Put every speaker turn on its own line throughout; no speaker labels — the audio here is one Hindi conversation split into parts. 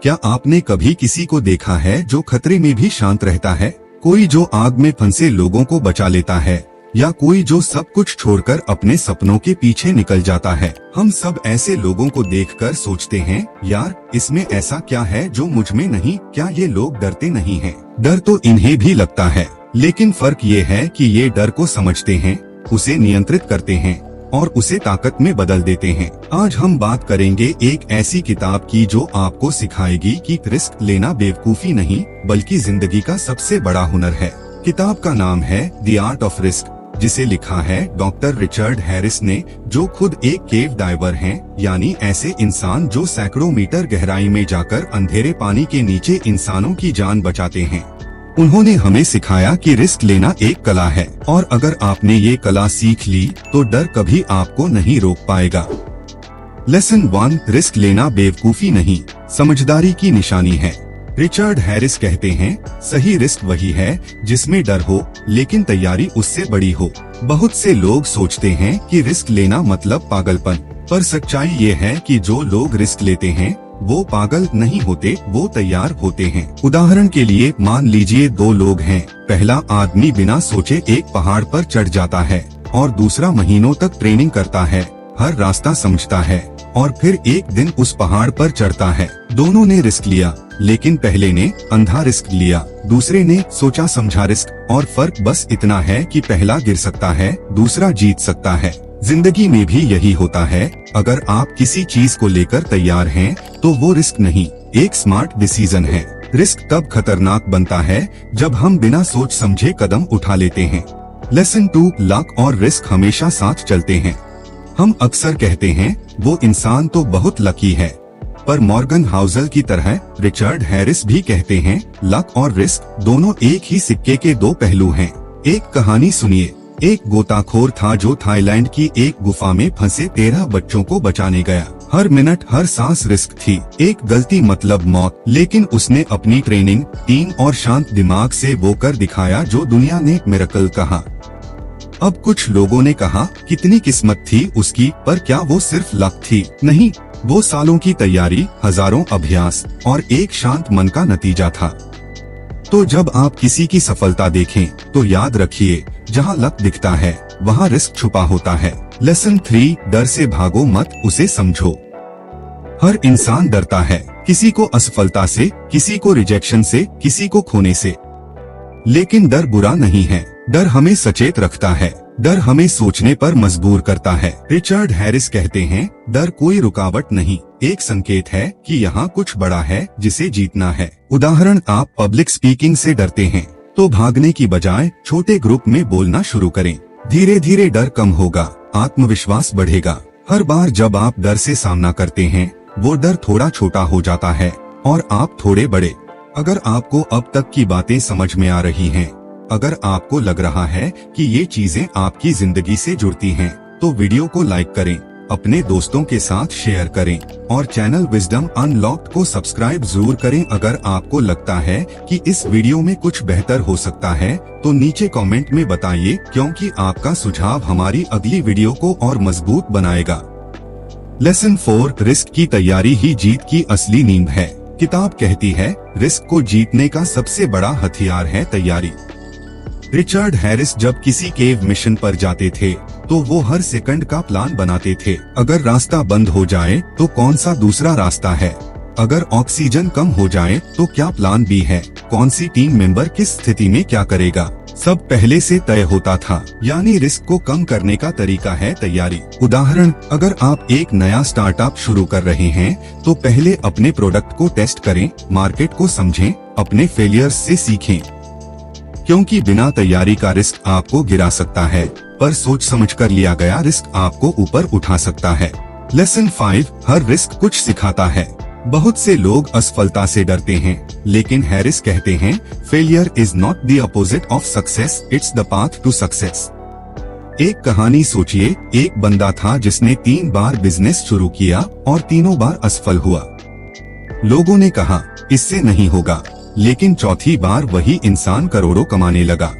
क्या आपने कभी किसी को देखा है जो खतरे में भी शांत रहता है? कोई जो आग में फंसे लोगों को बचा लेता है, या कोई जो सब कुछ छोड़कर अपने सपनों के पीछे निकल जाता है? हम सब ऐसे लोगों को देखकर सोचते हैं, यार इसमें ऐसा क्या है जो मुझ में नहीं? क्या ये लोग डरते नहीं हैं? डर तो इन्हें भी लगता है, लेकिन फर्क ये है कि ये डर को समझते हैं, उसे नियंत्रित करते हैं और उसे ताकत में बदल देते हैं। आज हम बात करेंगे एक ऐसी किताब की जो आपको सिखाएगी कि रिस्क लेना बेवकूफी नहीं बल्कि जिंदगी का सबसे बड़ा हुनर है। किताब का नाम है द आर्ट ऑफ रिस्क, जिसे लिखा है डॉक्टर रिचर्ड हैरिस ने, जो खुद एक केव डाइवर हैं, यानी ऐसे इंसान जो सैकड़ों मीटर गहराई में जाकर अंधेरे पानी के नीचे इंसानों की जान बचाते हैं। उन्होंने हमें सिखाया कि रिस्क लेना एक कला है, और अगर आपने ये कला सीख ली तो डर कभी आपको नहीं रोक पाएगा। लेसन 1, रिस्क लेना बेवकूफी नहीं, समझदारी की निशानी है। रिचर्ड हैरिस कहते हैं, सही रिस्क वही है जिसमें डर हो लेकिन तैयारी उससे बड़ी हो। बहुत से लोग सोचते हैं कि रिस्क लेना मतलब पागलपन, पर सच्चाई ये है कि जो लोग रिस्क लेते हैं वो पागल नहीं होते, वो तैयार होते हैं। उदाहरण के लिए मान लीजिए 2 लोग हैं। पहला आदमी बिना सोचे एक पहाड़ पर चढ़ जाता है और दूसरा महीनों तक ट्रेनिंग करता है, हर रास्ता समझता है और फिर एक दिन उस पहाड़ पर चढ़ता है। दोनों ने रिस्क लिया, लेकिन पहले ने अंधा रिस्क लिया, दूसरे ने सोचा समझा रिस्क, और फर्क बस इतना है कि पहला गिर सकता है, दूसरा जीत सकता है। जिंदगी में भी यही होता है। अगर आप किसी चीज को लेकर तैयार हैं, तो वो रिस्क नहीं, एक स्मार्ट डिसीजन है। रिस्क तब खतरनाक बनता है जब हम बिना सोच समझे कदम उठा लेते हैं। लेसन 2, लक और रिस्क हमेशा साथ चलते हैं। हम अक्सर कहते हैं वो इंसान तो बहुत लकी है, पर मॉर्गन हाउसल की तरह रिचर्ड हैरिस भी कहते हैं, लक और रिस्क दोनों एक ही सिक्के के 2 पहलू हैं। एक कहानी सुनिए। एक गोताखोर था जो थाईलैंड की एक गुफा में फंसे 13 बच्चों को बचाने गया। हर मिनट हर सांस रिस्क थी, एक गलती मतलब मौत, लेकिन उसने अपनी ट्रेनिंग, टीम और शांत दिमाग से वो कर दिखाया जो दुनिया ने मिरेकल कहा। अब कुछ लोगों ने कहा कितनी किस्मत थी उसकी, पर क्या वो सिर्फ लक थी? नहीं, वो सालों की तैयारी, हजारों अभ्यास और एक शांत मन का नतीजा था। तो जब आप किसी की सफलता देखें तो याद रखिए, जहाँ लक दिखता है वहाँ रिस्क छुपा होता है। लेसन 3, डर से भागो मत, उसे समझो। हर इंसान डरता है, किसी को असफलता से, किसी को रिजेक्शन से, किसी को खोने से। लेकिन डर बुरा नहीं है, डर हमें सचेत रखता है, डर हमें सोचने पर मजबूर करता है। रिचर्ड हैरिस कहते हैं, डर कोई रुकावट नहीं, एक संकेत है कि यहाँ कुछ बड़ा है जिसे जीतना है। उदाहरण, आप पब्लिक स्पीकिंग से डरते हैं तो भागने की बजाय छोटे ग्रुप में बोलना शुरू करें। धीरे धीरे डर कम होगा, आत्मविश्वास बढ़ेगा। हर बार जब आप डर से सामना करते हैं, वो डर थोड़ा छोटा हो जाता है और आप थोड़े बड़े। अगर आपको अब तक की बातें समझ में आ रही हैं, अगर आपको लग रहा है कि ये चीजें आपकी जिंदगी से जुड़ती हैं, तो वीडियो को लाइक करें, अपने दोस्तों के साथ शेयर करें और चैनल विजडम अनलॉक्ड को सब्सक्राइब जरूर करें। अगर आपको लगता है कि इस वीडियो में कुछ बेहतर हो सकता है तो नीचे कमेंट में बताइए, क्योंकि आपका सुझाव हमारी अगली वीडियो को और मजबूत बनाएगा। लेसन 4, रिस्क की तैयारी ही जीत की असली नींव है। किताब कहती है, रिस्क को जीतने का सबसे बड़ा हथियार है तैयारी। रिचर्ड हैरिस जब किसी केव मिशन पर जाते थे तो वो हर सेकंड का प्लान बनाते थे। अगर रास्ता बंद हो जाए तो कौन सा दूसरा रास्ता है? अगर ऑक्सीजन कम हो जाए तो क्या प्लान बी है? कौन सी टीम मेंबर किस स्थिति में क्या करेगा? सब पहले से तय होता था। यानी रिस्क को कम करने का तरीका है तैयारी। उदाहरण, अगर आप एक नया स्टार्टअप शुरू कर रहे हैं तो पहले अपने प्रोडक्ट को टेस्ट करें, मार्केट को समझें, अपने फेलियर्स से सीखें, क्योंकि बिना तैयारी का रिस्क आपको गिरा सकता है, पर सोच समझकर लिया गया रिस्क आपको ऊपर उठा सकता है। लेसन 5, हर रिस्क कुछ सिखाता है। बहुत से लोग असफलता से डरते हैं, लेकिन हैरिस कहते हैं, failure is not the opposite of success, it's the path to success. एक कहानी सोचिए, एक बंदा था जिसने 3 बार बिजनेस शुरू किया और तीनों बार असफल हुआ। लोगों ने कहा इससे नहीं होगा, लेकिन चौथी बार वही इंसान करोड़ों कमाने लगा।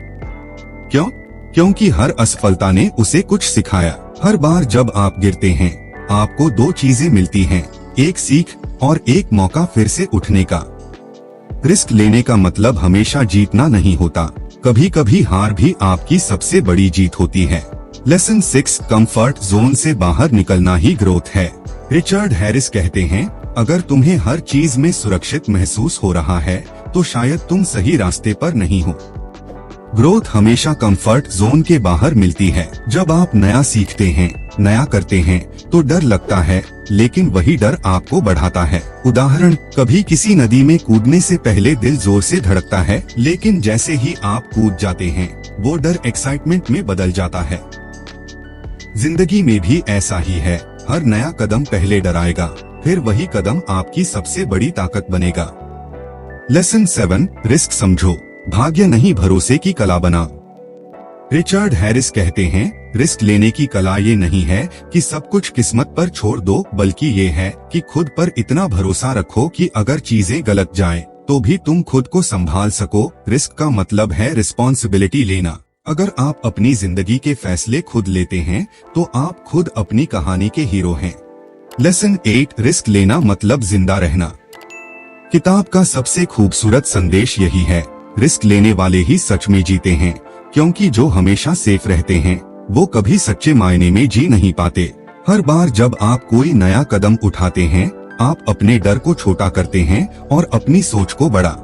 क्यों? क्योंकि हर असफलता ने उसे कुछ सिखाया। हर बार जब आप गिरते हैं, आपको 2 चीजें मिलती हैं, एक सीख और एक मौका फिर से उठने का। रिस्क लेने का मतलब हमेशा जीतना नहीं होता, कभी कभी हार भी आपकी सबसे बड़ी जीत होती है। लेसन 6, कंफर्ट जोन से बाहर निकलना ही ग्रोथ है। रिचर्ड हैरिस कहते हैं, अगर तुम्हें हर चीज में सुरक्षित महसूस हो रहा है तो शायद तुम सही रास्ते पर नहीं हो। ग्रोथ हमेशा कंफर्ट जोन के बाहर मिलती है। जब आप नया सीखते हैं, नया करते हैं तो डर लगता है, लेकिन वही डर आपको बढ़ाता है। उदाहरण, कभी किसी नदी में कूदने से पहले दिल जोर से धड़कता है, लेकिन जैसे ही आप कूद जाते हैं वो डर एक्साइटमेंट में बदल जाता है। जिंदगी में भी ऐसा ही है, हर नया कदम पहले डराएगा, फिर वही कदम आपकी सबसे बड़ी ताकत बनेगा। लेसन 7, रिस्क समझो, भाग्य नहीं भरोसे की कला बना। रिचर्ड हैरिस कहते हैं, रिस्क लेने की कला ये नहीं है कि सब कुछ किस्मत पर छोड़ दो, बल्कि ये है कि खुद पर इतना भरोसा रखो कि अगर चीजें गलत जाएं, तो भी तुम खुद को संभाल सको। रिस्क का मतलब है रिस्पॉन्सिबिलिटी लेना। अगर आप अपनी जिंदगी के फैसले खुद लेते हैं तो आप खुद अपनी कहानी के हीरो हैं। लेसन 8, रिस्क लेना मतलब जिंदा रहना। किताब का सबसे खूबसूरत संदेश यही है, रिस्क लेने वाले ही सच में जीते हैं, क्योंकि जो हमेशा सेफ रहते हैं वो कभी सच्चे मायने में जी नहीं पाते। हर बार जब आप कोई नया कदम उठाते हैं, आप अपने डर को छोटा करते हैं और अपनी सोच को बड़ा।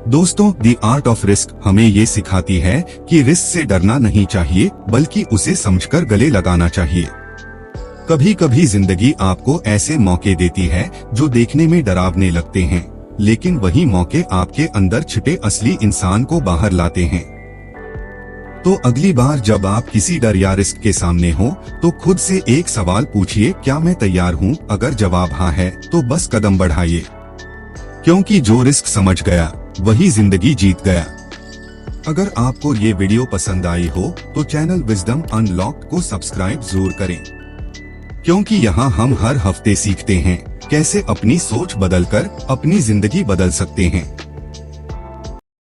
दोस्तों, द आर्ट ऑफ रिस्क हमें ये सिखाती है कि रिस्क से डरना नहीं चाहिए, बल्कि उसे समझकर गले लगाना चाहिए। कभी कभी जिंदगी आपको ऐसे मौके देती है जो देखने में डरावने लगते हैं, लेकिन वही मौके आपके अंदर छिपे असली इंसान को बाहर लाते हैं। तो अगली बार जब आप किसी डर या रिस्क के सामने हो तो खुद से एक सवाल पूछिए, क्या मैं तैयार हूँ? अगर जवाब हाँ है तो बस कदम बढ़ाइए, क्योंकि जो रिस्क समझ गया वही जिंदगी जीत गया। अगर आपको ये वीडियो पसंद आई हो तो चैनल विजडम अनलॉक्ड को सब्सक्राइब जरूर करें, क्योंकि यहाँ हम हर हफ्ते सीखते हैं कैसे अपनी सोच बदलकर अपनी जिंदगी बदल सकते हैं।